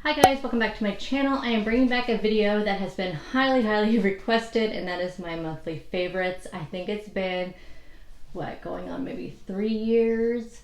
Hi guys, welcome back to my channel. I am bringing back a video that has been highly requested, and that is my monthly favorites. I think it's been, going on maybe 3 years?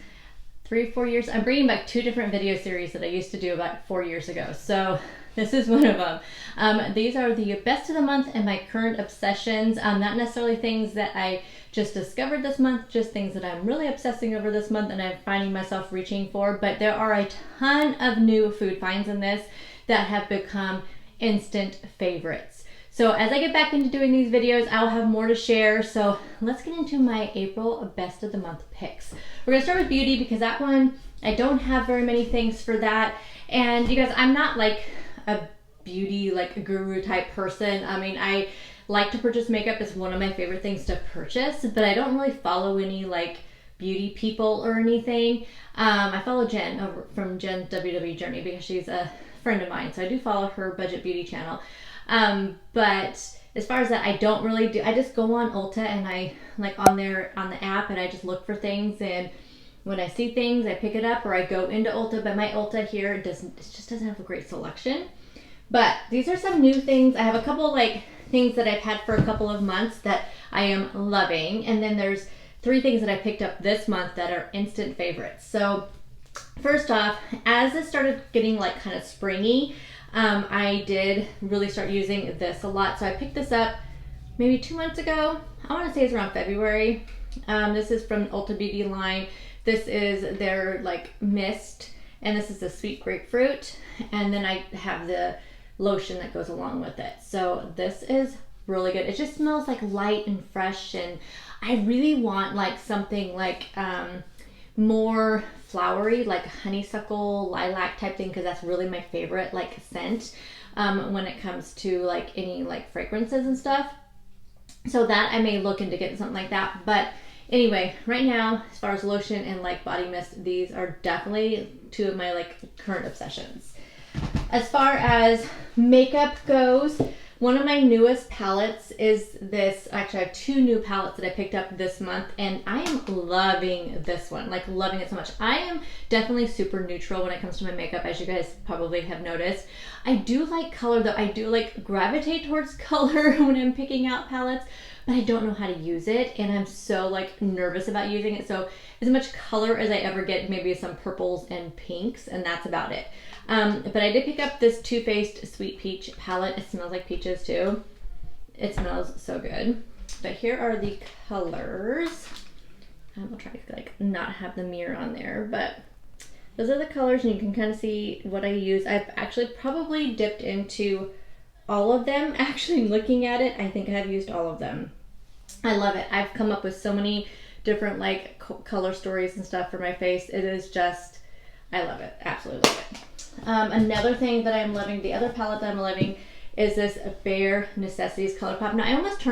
3 or 4 years. I'm bringing back 2 different video series that I used to do about 4 years ago. So this is one of them. These are the best of the month and my current obsessions. Not necessarily things that I just discovered this month, just things that I'm really obsessing over this month and I'm finding myself reaching for. But there are a ton of new food finds in this that have become instant favorites. So as I get back into doing these videos, I'll have more to share. So let's get into my April best of the month picks. We're gonna start with beauty because that one, I don't have very many things for that. And you guys, I'm not like a beauty guru type person. I mean, I like to purchase makeup. It's one of my favorite things to purchase, but I don't really follow any like beauty people or anything. I follow Jen over from Jen's WW Journey because she's a friend of mine. So I do follow her budget beauty channel. But as far as that, I don't really do. I just go on Ulta and I on the app and I just look for things, and when I see things I pick it up or I go into Ulta. But my Ulta here it just doesn't have a great selection. But these are some new things. I have a couple things that I've had for a couple of months that I am loving, and then there's 3 things that I picked up this month that are instant favorites. So first off, as it started getting kind of springy, I did really start using this a lot. So I picked this up maybe 2 months ago. I want to say it's around February. This is from Ulta Beauty line. This is their mist, and this is the sweet grapefruit. And then I have the lotion that goes along with it. So this is really good. It just smells light and fresh, and I really want something more flowery, like honeysuckle, lilac type thing, because that's really my favorite scent when it comes to any fragrances and stuff. So that I may look into getting something like that. But anyway, right now, as far as lotion and body mist, these are definitely 2 of my current obsessions. As far as makeup goes, one of my newest palettes is this. Actually, I have 2 new palettes that I picked up this month, and I am loving this one, loving it so much. I am definitely super neutral when it comes to my makeup, as you guys probably have noticed. I do like color though. I do gravitate towards color when I'm picking out palettes, but I don't know how to use it, and I'm so nervous about using it. So as much color as I ever get, maybe some purples and pinks, and that's about it. But I did pick up this Too Faced Sweet Peach palette. It smells like peaches too. It smells so good. But here are the colors. I'll try to not have the mirror on there, but those are the colors, and you can kind of see what I use. I've actually probably dipped into all of them. Actually, looking at it, I think I've used all of them. I love it. I've come up with so many different color stories and stuff for my face. It is just, I love it. Absolutely love it. Another thing that I'm loving, the other palette that I'm loving, is this Bare Necessities Colourpop. Now I almost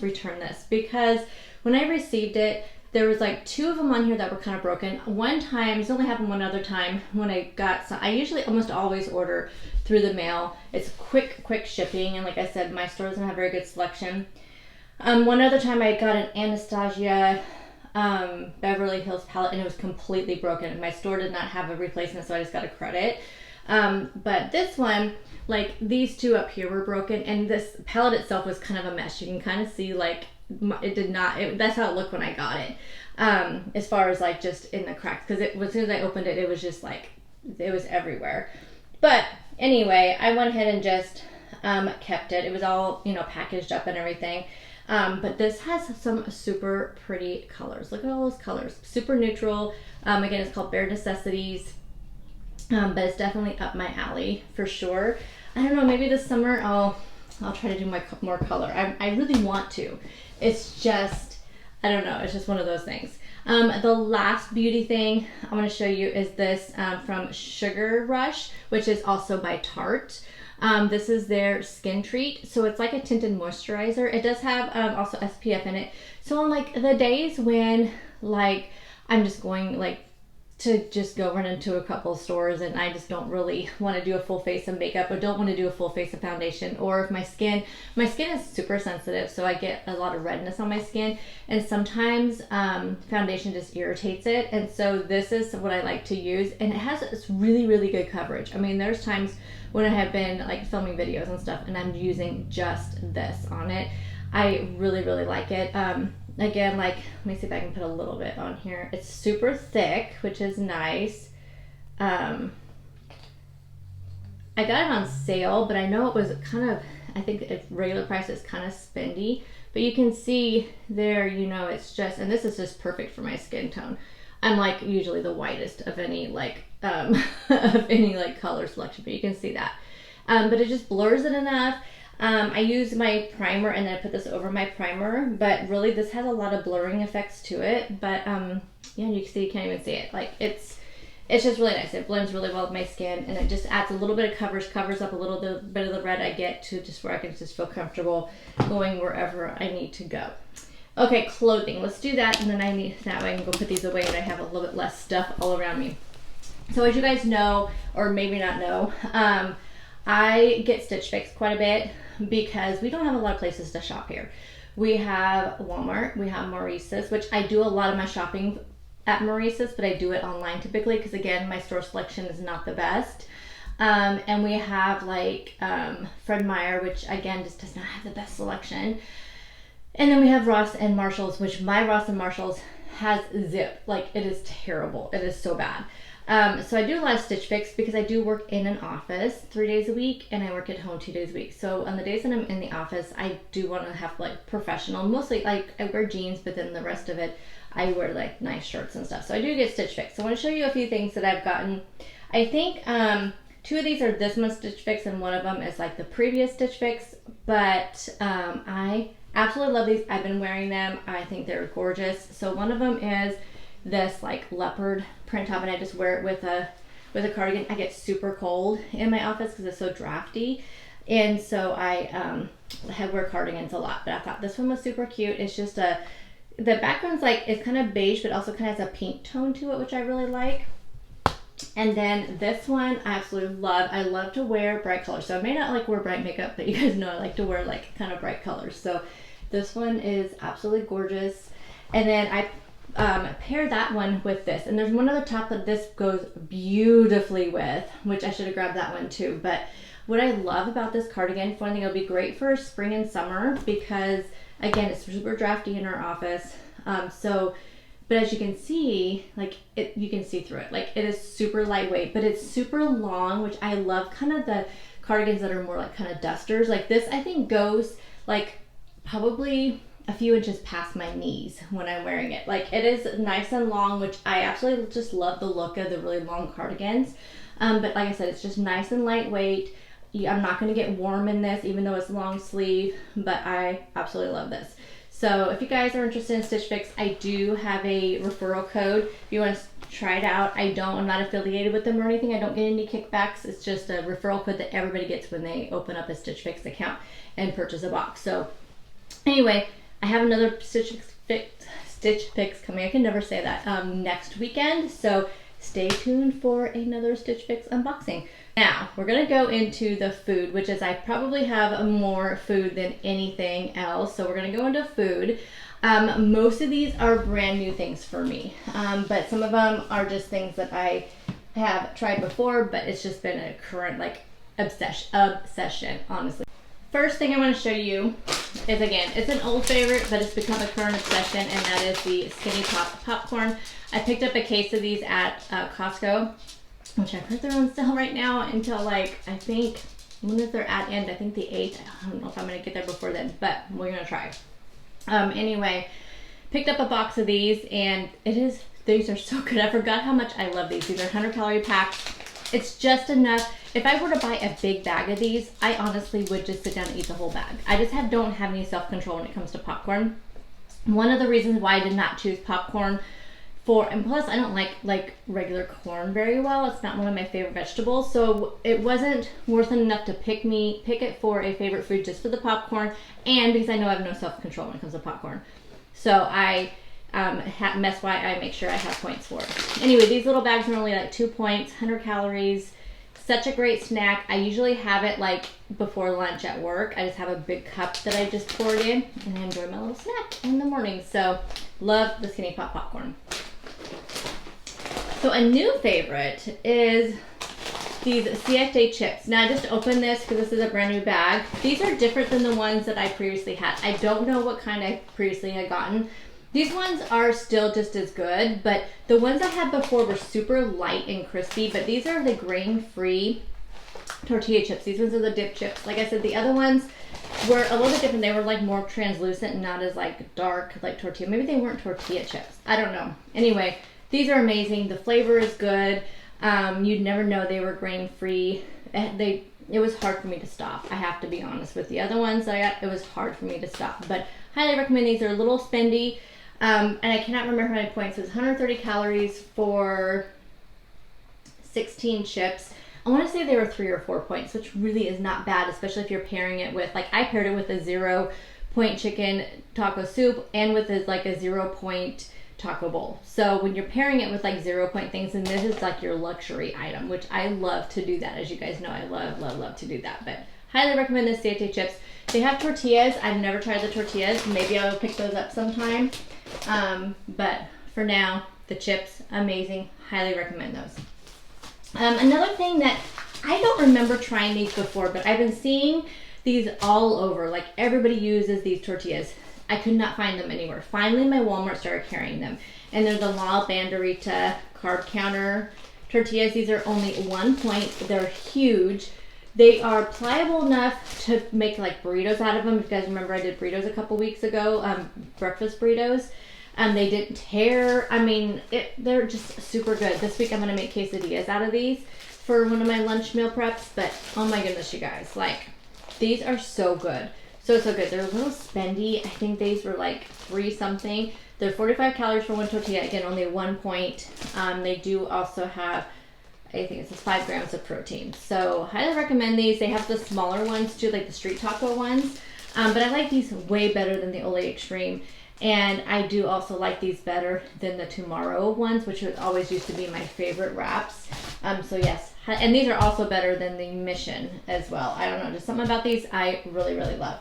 return this because when I received it, there was 2 of them on here that were kind of broken. One time, it's only happened one other time when I got some. I usually almost always order through the mail. It's quick shipping, and like I said, my store doesn't have very good selection. One other time I got an Anastasia Beverly Hills palette, and it was completely broken. My store did not have a replacement, so I just got a credit. But this one, these 2 up here were broken, and this palette itself was kind of a mess. You can kind of see it did not, that's how it looked when I got it. As far as just in the cracks, because as soon as I opened it, it was just it was everywhere. But anyway, I went ahead and just kept it. It was all packaged up and everything. But this has some super pretty colors. Look at all those colors. Super neutral. Again, it's called Bare Necessities. But it's definitely up my alley for sure. I don't know, maybe this summer I'll try to do more color. I really want to. It's just, I don't know, it's just one of those things. The last beauty thing I want to show you is this from Sugar Rush, which is also by Tarte. This is their Skin Treat. So it's like a tinted moisturizer. It does have also SPF in it. So on the days when I'm just going to just go run into a couple of stores and I just don't really want to do a full face of makeup or don't want to do a full face of foundation, or if my skin is super sensitive, so I get a lot of redness on my skin, and sometimes foundation just irritates it, and so this is what I like to use, and it has this really good coverage. I mean, there's times when I have been like filming videos and stuff and I'm using just this on it. I really like it. Again, like, let me see if I can put a little bit on here. It's super thick, which is nice. I got it on sale, but I know it was kind of, I think at regular price it's kind of spendy, but you can see there, you know, it's just, and this is just perfect for my skin tone. I'm like usually the whitest of any like, of any like color selection, but you can see that. But it just blurs it enough. I use my primer and then I put this over my primer, but really this has a lot of blurring effects to it, but yeah, you can see, you can't even see it. Like it's just really nice. It blends really well with my skin, and it just adds a little bit of coverage, covers up a little bit of the red I get to just where I can just feel comfortable going wherever I need to go. Okay, clothing, let's do that, and then that way I can go put these away and I have a little bit less stuff all around me. So as you guys know, or maybe not know, I get Stitch Fix quite a bit because we don't have a lot of places to shop here. We have Walmart, we have Maurice's, which I do a lot of my shopping at Maurice's, but I do it online typically because, again, my store selection is not the best. And we have like Fred Meyer, which again just does not have the best selection. And then we have Ross and Marshall's, which my Ross and Marshall's has zip. Like, it is terrible. It is so bad. So I do a lot of Stitch Fix because I do work in an office 3 days a week and I work at home 2 days a week. So on the days that I'm in the office, I do want to have like professional, mostly like I wear jeans, but then the rest of it, I wear like nice shirts and stuff. So I do get Stitch Fix. So I want to show you a few things that I've gotten. I think 2 of these are this month's Stitch Fix and one of them is like the previous Stitch Fix, but I absolutely love these. I've been wearing them. I think they're gorgeous. So one of them is this like leopard print top, and I just wear it with a cardigan. I get super cold in my office because it's so drafty, and so I wear cardigans a lot, but I thought this one was super cute. It's just the background's like, it's kind of beige but also kind of has a pink tone to it, which I really like. And then this one I absolutely love. I love to wear bright colors, so I may not like wear bright makeup, but you guys know I like to wear like kind of bright colors. So this one is absolutely gorgeous. And then I pair that one with this, and there's one other top that this goes beautifully with, which I should have grabbed that one too. But what I love about this cardigan, for one thing, it'll be great for spring and summer because again, it's super drafty in our office. But as you can see, like you can see through it. Like, it is super lightweight, but it's super long, which I love. Kind of the cardigans that are more like kind of dusters. Like this, I think goes like probably a few inches past my knees when I'm wearing it. Like, it is nice and long, which I absolutely just love the look of the really long cardigans. But like I said, it's just nice and lightweight. I'm not going to get warm in this, even though it's long sleeve, but I absolutely love this. So if you guys are interested in Stitch Fix, I do have a referral code if you want to try it out. I'm not affiliated with them or anything. I don't get any kickbacks. It's just a referral code that everybody gets when they open up a Stitch Fix account and purchase a box. So anyway, I have another Stitch Fix coming. I can never say that, next weekend. So stay tuned for another Stitch Fix unboxing. Now, we're going to go into the food, which is I probably have more food than anything else. So we're going to go into food. Most of these are brand new things for me, but some of them are just things that I have tried before, but it's just been a current like obsession, honestly. First thing I want to show you is, again, it's an old favorite, but it's become a current obsession, and that is the Skinny Pop popcorn. I picked up a case of these at Costco, which I've heard they're on sale right now until like, I think, when is their ad end? I think the 8th. I don't know if I'm going to get there before then, but we're going to try. Anyway, picked up a box of these, and these are so good. I forgot how much I love these. These are 100-calorie packs. It's just enough. If I were to buy a big bag of these, I honestly would just sit down and eat the whole bag. I just don't have any self-control when it comes to popcorn. One of the reasons why I did not choose popcorn and plus I don't like regular corn very well. It's not one of my favorite vegetables, so it wasn't worth enough to pick it for a favorite food just for the popcorn, and because I know I have no self-control when it comes to popcorn. So I That's why I make sure I have points for it. Anyway, these little bags are only like 2 points, 100 calories. Such a great snack. I usually have it like before lunch at work. I just have a big cup that I just poured in, and I enjoy my little snack in the morning. So love the Skinny Pop popcorn. So a new favorite is these CFA chips. Now I just opened this because this is a brand new bag. These are different than the ones that I previously had. I don't know what kind I previously had gotten. These ones are still just as good, but the ones I had before were super light and crispy, but these are the grain-free tortilla chips. These ones are the dip chips. Like I said, the other ones were a little bit different. They were like more translucent and not as like dark like tortilla. Maybe they weren't tortilla chips. I don't know. Anyway, these are amazing. The flavor is good. You'd never know they were grain-free. It was hard for me to stop. I have to be honest. With the other ones I got, it was hard for me to stop. But highly recommend these. They're a little spendy. And I cannot remember how many points. It was 130 calories for 16 chips. I want to say they were 3 or 4 points, which really is not bad, especially if you're pairing it with, like I paired it with a 0 point chicken taco soup and with like a 0 point taco bowl. So when you're pairing it with like 0 point things, and this is like your luxury item, which I love to do that. As you guys know, I love to do that. But highly recommend the CFA chips. They have tortillas. I've never tried the tortillas. Maybe I will pick those up sometime. But for now, the chips, amazing. Highly recommend those. Another thing that I don't remember trying these before, but I've been seeing these all over. Like everybody uses these tortillas. I could not find them anywhere. Finally, my Walmart started carrying them. And they're the La Banderita carb counter tortillas. These are only 1 point. They're huge. They are pliable enough to make like burritos out of them. If you guys remember, I did burritos a couple weeks ago, breakfast burritos. They didn't tear. I mean, they're just super good. This week I'm going to make quesadillas out of these for one of my lunch meal preps. But oh my goodness, you guys, like these are so good. So good. They're a little spendy. I think these were like 3 something. They're 45 calories for 1 tortilla. Again, only 1 point. They do also have, I think it's 5 grams of protein. So highly recommend these. They have the smaller ones too, like the street taco ones. But I like these way better than the Ole Extreme. And I do also like these better than the Tomorrow ones, which always used to be my favorite wraps. So yes, and these are also better than the Mission as well. I don't know, just something about these I really love.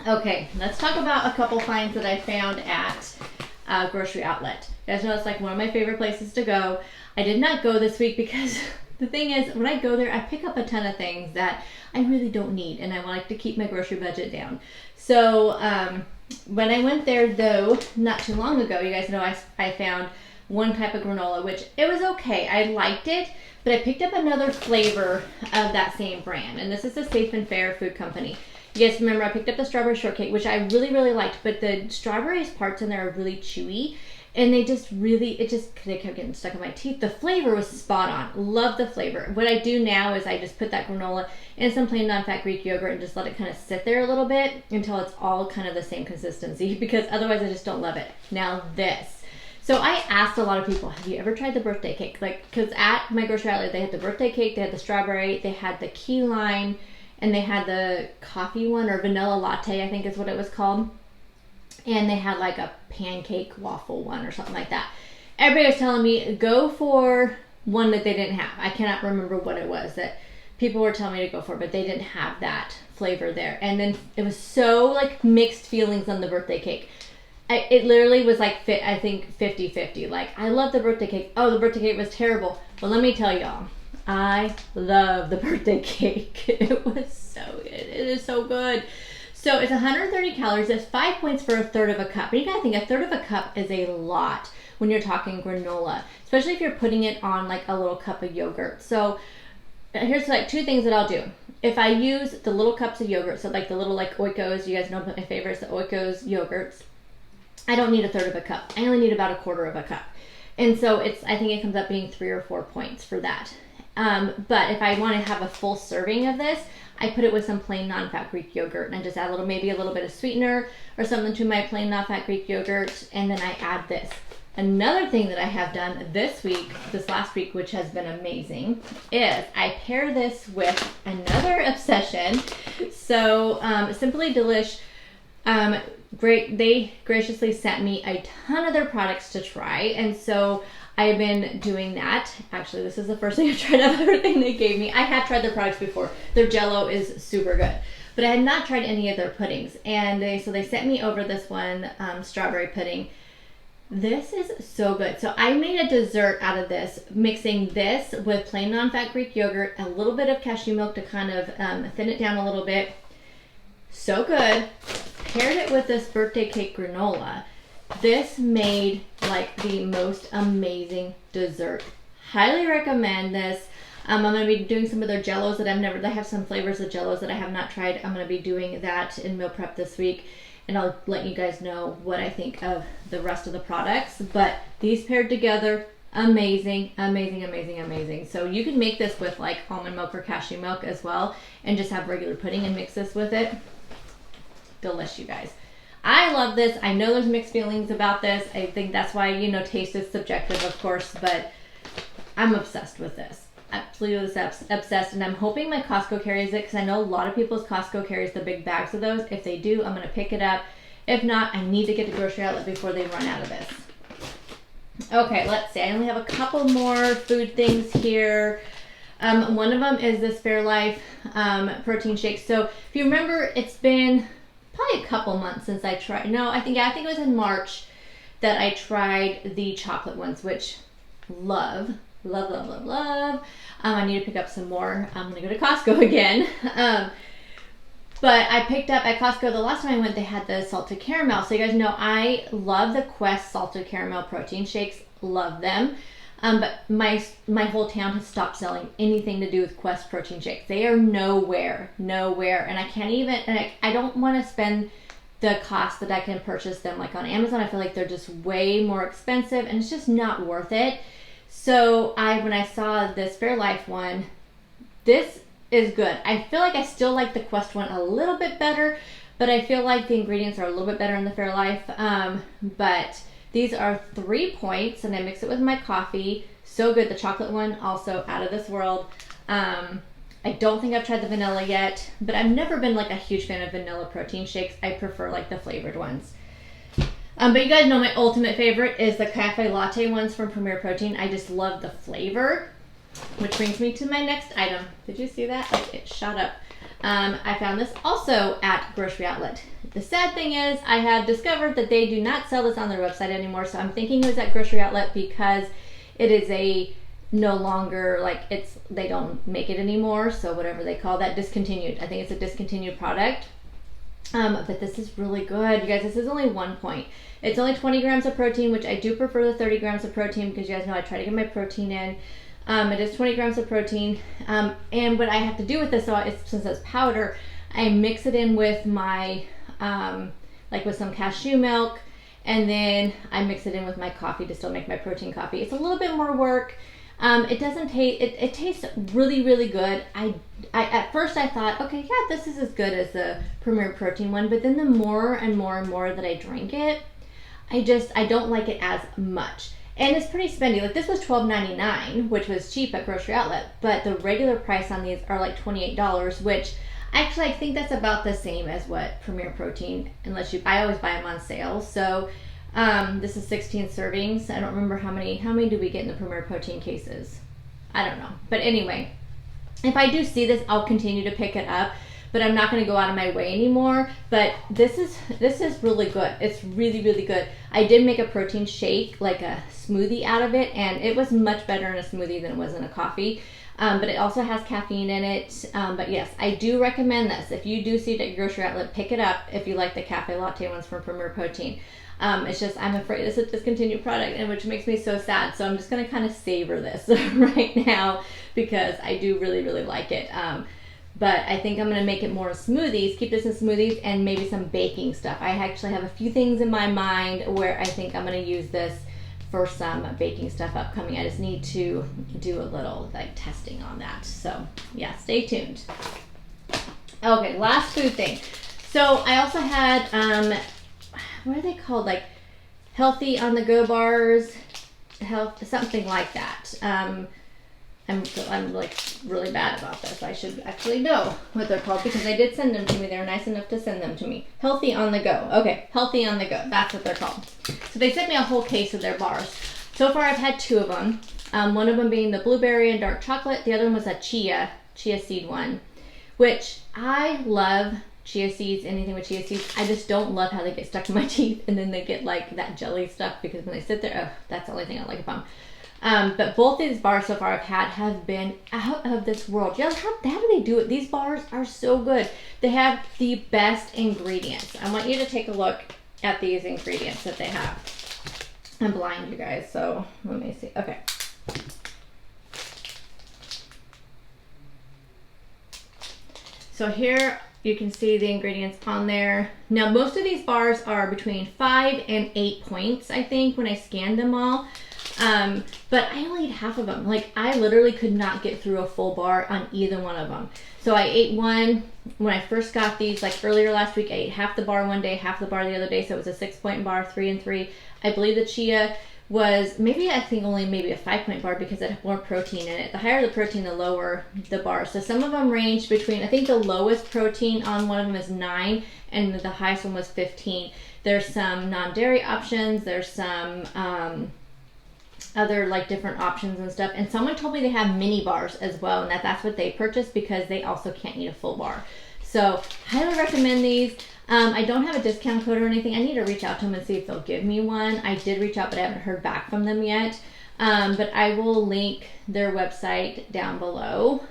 Okay, let's talk about a couple finds that I found at grocery outlet. You guys know it's like one of my favorite places to go. I did not go this week because the thing is, when I go there, I pick up a ton of things that I really don't need, and I like to keep my grocery budget down. So when I went there, though, not too long ago, you guys know I found one type of granola, which it was okay. I liked it, but I picked up another flavor of that same brand, and this is the Safe and Fair Food Company. You guys remember I picked up the strawberry shortcake, which I really liked, but the strawberries parts in there are really chewy. And they kept getting stuck in my teeth. The flavor was spot on. Love the flavor. What I do now is I just put that granola in some plain non-fat Greek yogurt and just let it kind of sit there a little bit until it's all kind of the same consistency, because otherwise I just don't love it. Now this. So I asked a lot of people, have you ever tried the birthday cake? Like, because at my grocery outlet, they had the birthday cake, they had the strawberry, they had the key lime, and they had the coffee one, or vanilla latte, I think is what it was called. And they had like a pancake waffle one or something like that. Everybody was telling me, go for one that they didn't have. I cannot remember what it was that people were telling me to go for, but they didn't have that flavor there. And then it was so like mixed feelings on the birthday cake. It literally was like, I think 50-50. Like, I love the birthday cake. Oh, the birthday cake was terrible. But let me tell y'all, I love the birthday cake. It was so good. It is so good. So it's 130 calories. It's 5 points for a third of a cup. And you gotta think, a third of a cup is a lot when you're talking granola, especially if you're putting it on like a little cup of yogurt. So here's like 2 things that I'll do. If I use the little cups of yogurt, so like the little like Oikos, you guys know my favorites, the Oikos yogurts, I don't need a third of a cup. I only need about a quarter of a cup. And so I think it comes up being 3 or 4 points for that. But if I want to have a full serving of this, I put it with some plain non-fat Greek yogurt, and I just add maybe a little bit of sweetener or something to my plain non-fat Greek yogurt, and then I add this. Another thing that I have done this last week, which has been amazing, is I pair this with another obsession. So Simply Delish Great. They graciously sent me a ton of their products to try, and so I've been doing that. Actually, this is the first thing I've tried of everything they gave me. I have tried their products before. Their Jell-O is super good, but I had not tried any of their puddings, and so they sent me over this one, strawberry pudding. This is so good. So I made a dessert out of this, mixing this with plain non-fat Greek yogurt, a little bit of cashew milk to kind of thin it down a little bit. So good. Paired it with this birthday cake granola. This made like the most amazing dessert. Highly recommend this. I'm going to be doing some of their Jell-Os that they have some flavors of Jell-Os that I have not tried. I'm going to be doing that in meal prep this week, and I'll let you guys know what I think of the rest of the products. But these paired together, amazing, amazing, amazing, amazing. So you can make this with like almond milk or cashew milk as well, and just have regular pudding and mix this with it. Delish, you guys. I love this. I know there's mixed feelings about this. I think that's why, you know, taste is subjective, of course, but I'm obsessed with this. Absolutely obsessed, and I'm hoping my Costco carries it, because I know a lot of people's Costco carries the big bags of those. If they do, I'm going to pick it up. If not, I need to get to Grocery Outlet before they run out of this. Okay, let's see. I only have a couple more food things here. One of them is this Fairlife protein shake. So if you remember, it's been probably a couple months since I tried. No, I think it was in March that I tried the chocolate ones, which love. I need to pick up some more. I'm gonna go to Costco again. But I picked up at Costco, the last time I went, they had the salted caramel. So you guys know I love the Quest salted caramel protein shakes. Love them. But my whole town has stopped selling anything to do with Quest protein shakes. They are nowhere. And I can't even, and I don't want to spend the cost that I can purchase them like on Amazon. I feel like they're just way more expensive, and it's just not worth it. So when I saw this Fairlife one, this is good. I feel like I still like the Quest one a little bit better, but I feel like the ingredients are a little bit better in the Fairlife. But these are 3 points, and I mix it with my coffee. So good. The chocolate one, also out of this world. I don't think I've tried the vanilla yet, but I've never been like a huge fan of vanilla protein shakes. I prefer like the flavored ones. But you guys know my ultimate favorite is the cafe latte ones from Premier Protein. I just love the flavor, which brings me to my next item. Did you see that? Like, it shot up. I found this also at Grocery Outlet. The sad thing is I have discovered that they do not sell this on their website anymore, so I'm thinking it was at Grocery Outlet because it is no longer, like, they don't make it anymore, so whatever they call that, discontinued. I think it's a discontinued product. But this is really good. You guys, this is only 1 point. It's only 20 grams of protein, which I do prefer the 30 grams of protein because you guys know I try to get my protein in. It is 20 grams of protein. And what I have to do with this, since it's powder, I mix it in with my, like with some cashew milk, and then I mix it in with my coffee to still make my protein coffee. It's a little bit more work. It doesn't taste, it tastes really, really good. I at first I thought, okay, yeah, this is as good as the Premier Protein one, but then the more and more that I drink it, I don't like it as much. And it's pretty spendy. Like, this was $12.99, which was cheap at Grocery Outlet, but the regular price on these are like $28, which actually I think that's about the same as what Premier Protein, I always buy them on sale. So this is 16 servings. I don't remember how many do we get in the Premier Protein cases? I don't know. But anyway, if I do see this, I'll continue to pick it up, but I'm not going to go out of my way anymore. But this is really good. It's really, really good. I did make a protein shake, like a smoothie out of it, and it was much better in a smoothie than it was in a coffee. But it also has caffeine in it. But yes, I do recommend this. If you do see it at your Grocery Outlet, pick it up if you like the cafe latte ones from Premier Protein. It's just, I'm afraid it's a discontinued product, and which makes me so sad. So I'm just going to kind of savor this right now because I do really, really like it. But I think I'm going to make it more smoothies, keep this in smoothies, and maybe some baking stuff. I actually have a few things in my mind where I think I'm going to use this for some baking stuff upcoming. I just need to do a little like testing on that. So yeah, stay tuned. Okay, last food thing. So I also had, what are they called? Like healthy on the go bars, something like that. I I'm like really bad about this. I should actually know what they're called because I did send them to me. They were nice enough to send them to me. Healthy on the Go. Okay, Healthy on the Go. That's what they're called. So they sent me a whole case of their bars. So far I've had 2 of them. One of them being the blueberry and dark chocolate. The other one was a chia seed one, which I love chia seeds, anything with chia seeds. I just don't love how they get stuck in my teeth and then they get like that jelly stuff because when they sit there, oh, that's the only thing I like about them. But both these bars so far I've had have been out of this world. You know, how do they do it? These bars are so good. They have the best ingredients. I want you to take a look at these ingredients that they have. I'm blind, you guys, so let me see. Okay. So here you can see the ingredients on there. Now most of these bars are between 5 and 8 points, I think, when I scanned them all. But I only ate half of them. Like I literally could not get through a full bar on either one of them. So I ate one when I first got these, like earlier last week. I ate half the bar one day, half the bar the other day. So it was a 6-point bar, 3 and 3. I believe the chia was maybe only a 5-point bar because it had more protein in it. The higher the protein, the lower the bar. So some of them range between, I think the lowest protein on one of them is 9 and the highest one was 15. There's some non-dairy options. There's some other like different options and stuff. And someone told me they have mini bars as well, and that's what they purchased because they also can't eat a full bar. So highly recommend these. I don't have a discount code or anything. I need to reach out to them and see if they'll give me one. I did reach out, but I haven't heard back from them yet. But I will link their website down below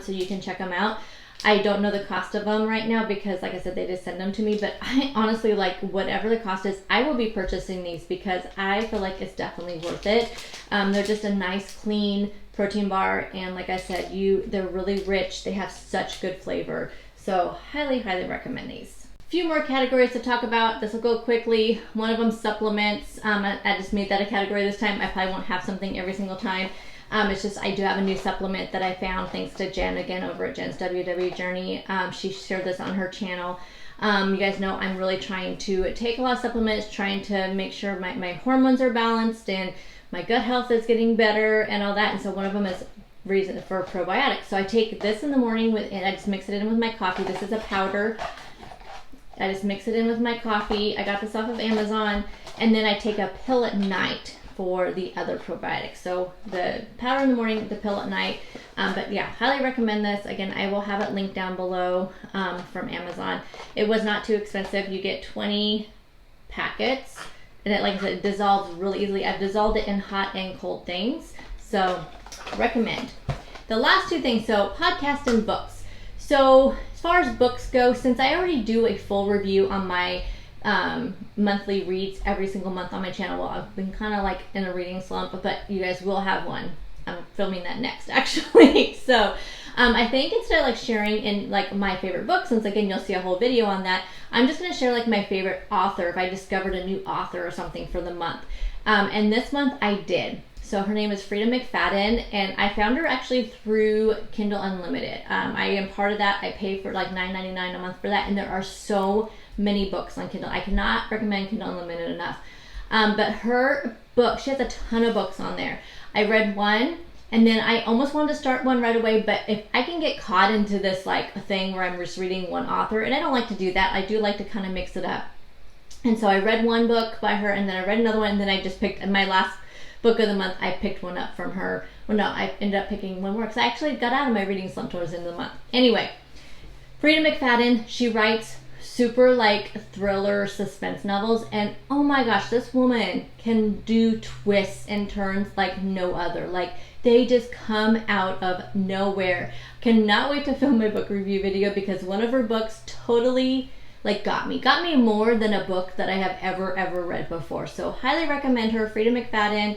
so you can check them out. I don't know the cost of them right now because, like I said, they just send them to me. But I honestly, like, whatever the cost is, I will be purchasing these because I feel like it's definitely worth it. They're just a nice, clean protein bar. And like I said, they're really rich. They have such good flavor. So highly, highly recommend these. Few more categories to talk about. This will go quickly. One of them, supplements. I just made that a category this time. I probably won't have something every single time. It's just I do have a new supplement that I found thanks to Jen again over at Jen's WW Journey. She shared this on her channel. You guys know I'm really trying to take a lot of supplements, trying to make sure my hormones are balanced and my gut health is getting better and all that. And so one of them is reason for probiotics. So I take this in the morning and I just mix it in with my coffee. This is a powder. I just mix it in with my coffee. I got this off of Amazon. And then I take a pill at night for the other probiotics. So the powder in the morning, the pill at night. But yeah, highly recommend this. Again, I will have it linked down below from Amazon. It was not too expensive. You get 20 packets. And it, like I said, it dissolves really easily. I've dissolved it in hot and cold things. So recommend. The last 2 things, so podcast and books. So as far as books go, since I already do a full review on my monthly reads every single month on my channel, well, I've been kind of like in a reading slump, but you guys will have one. I'm filming that next actually. So I think instead of like sharing in like my favorite book, since again you'll see a whole video on that, I'm just going to share like my favorite author if I discovered a new author or something for the month. And this month I did. So her name is Frida McFadden, and I found her actually through Kindle Unlimited. I am part of that. I pay for like $9.99 a month for that, and there are so many books on Kindle. I cannot recommend Kindle Unlimited enough. But her book, she has a ton of books on there. I read one, and then I almost wanted to start one right away, but if I can get caught into this like thing where I'm just reading one author, and I don't like to do that, I do like to kind of mix it up. And so I read one book by her, and then I read another one, and then I just picked, my last book of the month, I picked one up from her. Well, no, I ended up picking one more because I actually got out of my reading slump towards the end of the month. Anyway, Frida McFadden, she writes super like thriller suspense novels, and oh my gosh, this woman can do twists and turns like no other. Like they just come out of nowhere. Cannot wait to film my book review video because one of her books totally like got me more than a book that I have ever read before. So highly recommend her, Frida McFadden.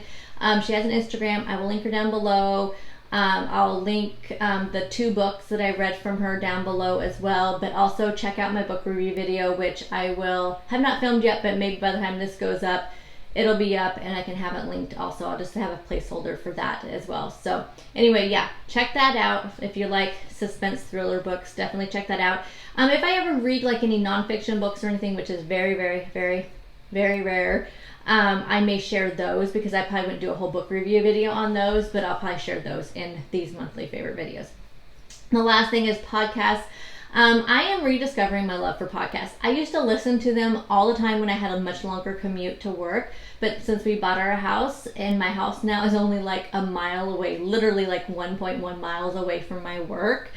She has an Instagram. I will link her down below. I'll link the 2 books that I read from her down below as well, but also check out my book review video, which I will have not filmed yet, but maybe by the time this goes up, it'll be up and I can have it linked also. I'll just have a placeholder for that as well. So anyway, yeah, check that out. If you like suspense thriller books, definitely check that out. If I ever read like any nonfiction books or anything, which is very rare, I may share those because I probably wouldn't do a whole book review video on those, but I'll probably share those in these monthly favorite videos. The last thing is podcasts. I am rediscovering my love for podcasts. I used to listen to them all the time when I had a much longer commute to work, but since we bought our house, and my house now is only like a mile away, literally like 1.1 miles away from my work,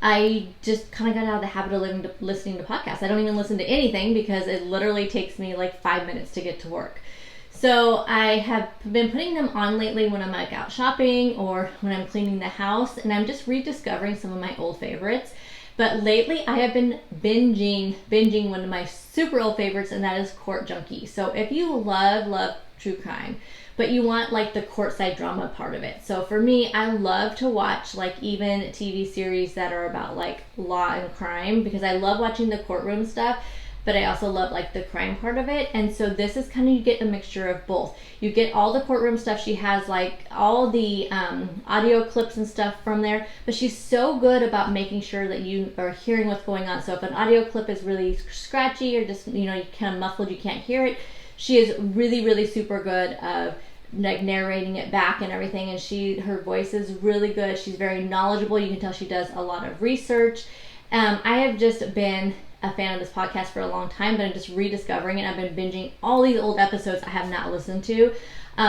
I just kind of got out of the habit of listening to podcasts. I don't even listen to anything because it literally takes me like 5 minutes to get to work. So I have been putting them on lately when I'm like out shopping or when I'm cleaning the house, and I'm just rediscovering some of my old favorites. But lately I have been binging one of my super old favorites, and that is Court Junkie. So if you love true crime, but you want like the courtside drama part of it. So for me, I love to watch like even TV series that are about like law and crime, because I love watching the courtroom stuff, but I also love like the crime part of it. And so this is kind of, you get a mixture of both. You get all the courtroom stuff. She has like all the audio clips and stuff from there, but she's so good about making sure that you are hearing what's going on. So if an audio clip is really scratchy or just, you kind of muffled, you can't hear it, she is really super good of like narrating it back and everything. And her voice is really good. She's very knowledgeable. You can tell she does a lot of research. I have just been a fan of this podcast for a long time, but I'm just rediscovering it. I've been binging all these old episodes I have not listened to.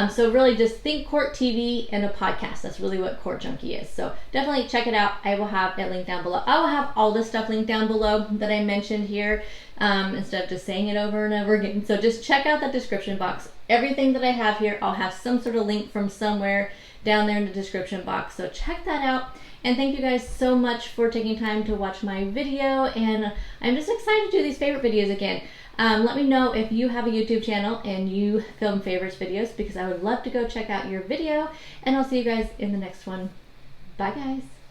So really just think court TV and a podcast. That's really what Court Junkie is. So definitely check it out. I will have it linked down below. I will have all this stuff linked down below that I mentioned here, instead of just saying it over and over again. So just check out the description box. Everything that I have here, I'll have some sort of link from somewhere down there in the description box. So check that out. And thank you guys so much for taking time to watch my video. And I'm just excited to do these favorite videos again. Let me know if you have a YouTube channel and you film favorites videos, because I would love to go check out your video. And I'll see you guys in the next one. Bye guys.